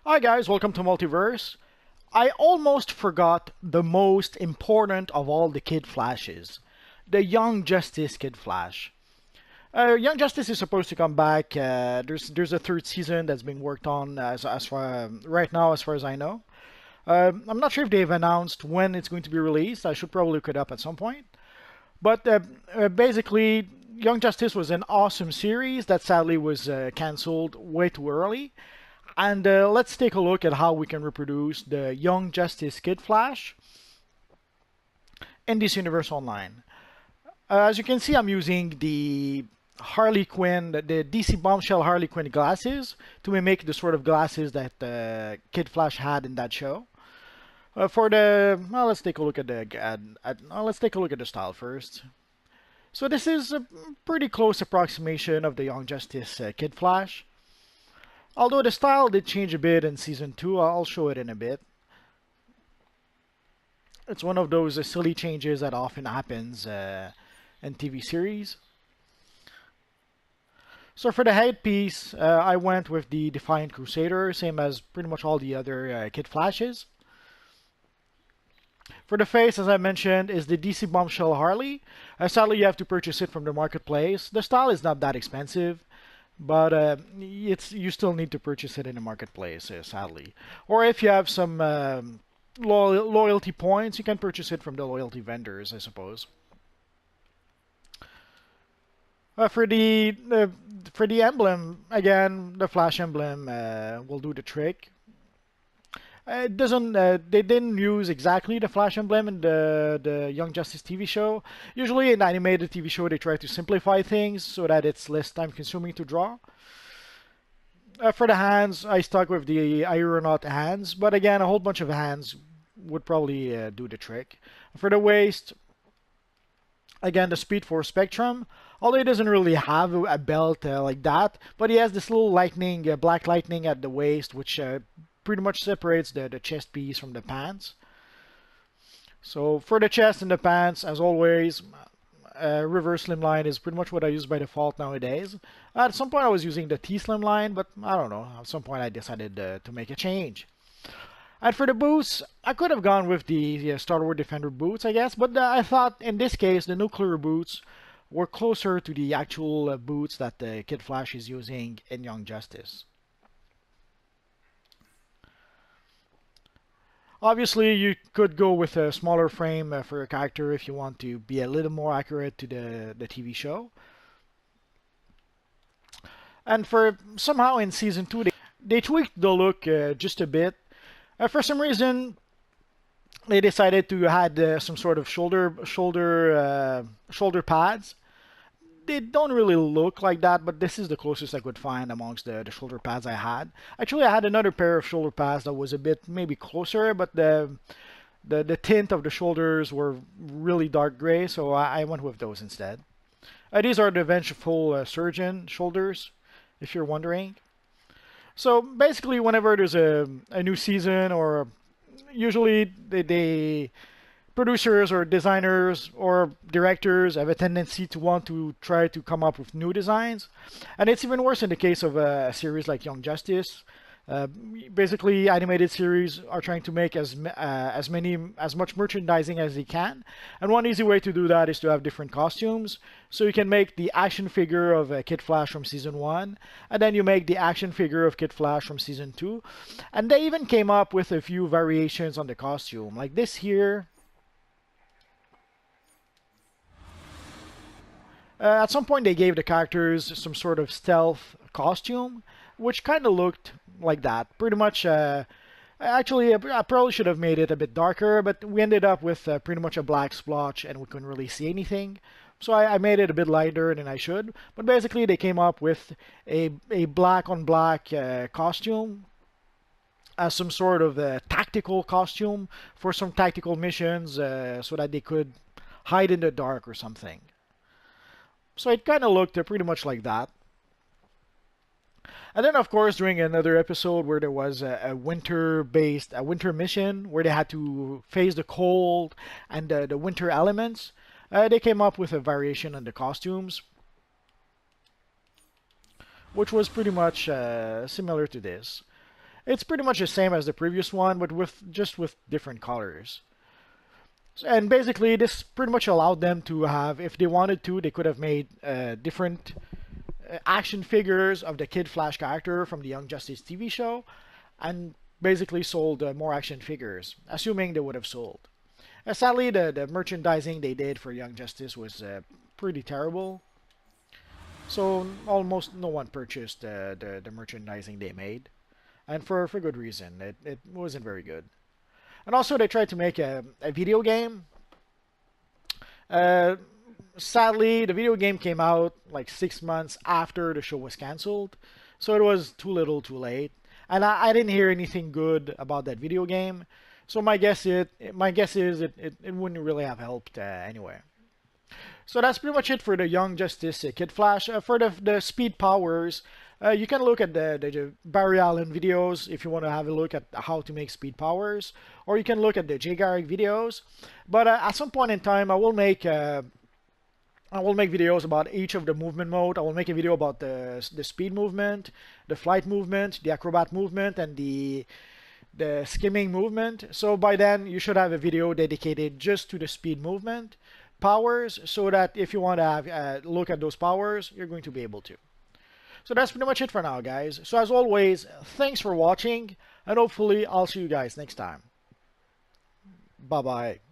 Hi guys, welcome to Multiverse. I almost forgot the most important of all the Kid Flashes, the Young Justice Kid Flash. Young Justice is supposed to come back. There's a third season that's being worked on as far right now, as far as I know. I'm not sure if they've announced when it's going to be released. I should probably look it up at some point. But basically, Young Justice was an awesome series that sadly was canceled way too early. And let's take a look at how we can reproduce the Young Justice Kid Flash in this universe online. As you can see, I'm using the Harley Quinn, the DC Bombshell Harley Quinn glasses to mimic the sort of glasses that Kid Flash had in that show. For the let's take a look at let's take a look at the style first. So this is a pretty close approximation of the Young Justice Kid Flash. Although the style did change a bit in season 2, I'll show it in a bit. It's one of those silly changes that often happens in TV series. So for the headpiece, I went with the Defiant Crusader, same as pretty much all the other Kid Flashes. For the face, as I mentioned, is the DC Bombshell Harley. Sadly, you have to purchase it from the marketplace. The style is not that expensive, but you still need to purchase it in the marketplace, sadly. Or if you have some loyalty points, you can purchase it from the loyalty vendors, I suppose. For the emblem, again, the Flash emblem will do the trick. It doesn't. They didn't use exactly the Flash emblem in the Young Justice TV show. Usually, in animated TV show, they try to simplify things so that it's less time-consuming to draw. For the hands, I stuck with the Aeronaut hands, but again, a whole bunch of hands would probably do the trick. For the waist, again, the Speed Force Spectrum. Although he doesn't really have a belt like that, but he has this little lightning, black lightning at the waist, which pretty much separates the chest piece from the pants. So for the chest and the pants, as always, reverse slimline is pretty much what I use by default nowadays. At some point I was using the T slimline, but I don't know. At some point I decided to make a change. And for the boots, I could have gone with the Star Wars Defender boots, I guess, but I thought in this case the nuclear boots were closer to the actual boots that the Kid Flash is using in Young Justice. Obviously, you could go with a smaller frame for a character if you want to be a little more accurate to the TV show. And for somehow in season 2, they tweaked the look just a bit. For some reason, they decided to add some sort of shoulder pads. They don't really look like that, but this is the closest I could find amongst the shoulder pads I had. Actually, I had another pair of shoulder pads that was a bit maybe closer, but the tint of the shoulders were really dark gray, so I went with those instead. These are the Vengeful Surgeon shoulders, if you're wondering. So basically, whenever there's a new season, or usually they producers or designers or directors have a tendency to want to try to come up with new designs, and it's even worse in the case of a series like Young Justice. Basically, animated series are trying to make as much merchandising as they can, and one easy way to do that is to have different costumes. So you can make the action figure of Kid Flash from season 1, and then you make the action figure of Kid Flash from season 2, and they even came up with a few variations on the costume, like this here. At some point, they gave the characters some sort of stealth costume, which kind of looked like that. Pretty much, actually, I probably should have made it a bit darker, but we ended up with pretty much a black splotch and we couldn't really see anything. So I made it a bit lighter than I should. But basically, they came up with a black on black costume as some sort of tactical costume for some tactical missions so that they could hide in the dark or something. So it kind of looked pretty much like that. And then, of course, during another episode where there was a winter mission where they had to face the cold and the winter elements, they came up with a variation on the costumes, which was pretty much similar to this. It's pretty much the same as the previous one, but with different colors. And basically, this pretty much allowed them to have, if they wanted to, they could have made different action figures of the Kid Flash character from the Young Justice TV show, and basically sold more action figures, assuming they would have sold. Sadly, the merchandising they did for Young Justice was pretty terrible, so almost no one purchased the merchandising they made, and for good reason. It wasn't very good. And also, they tried to make a video game. Uh, Sadly, the video game came out like 6 months after the show was canceled, so it was too little, too late. And I didn't hear anything good about that video game, so my guess is it wouldn't really have helped anyway. So that's pretty much it for the Young Justice Kid Flash. For the speed powers, you can look at the Barry Allen videos if you want to have a look at how to make speed powers, or you can look at the Jay Garrick videos. But at some point in time, I will make videos about each of the movement mode. I will make a video about the speed movement, the flight movement, the acrobat movement, and the skimming movement. So by then, you should have a video dedicated just to the speed movement powers, so that if you want to have look at those powers, you're going to be able to. So that's pretty much it for now, guys. So as always, thanks for watching, and hopefully I'll see you guys next time. Bye bye.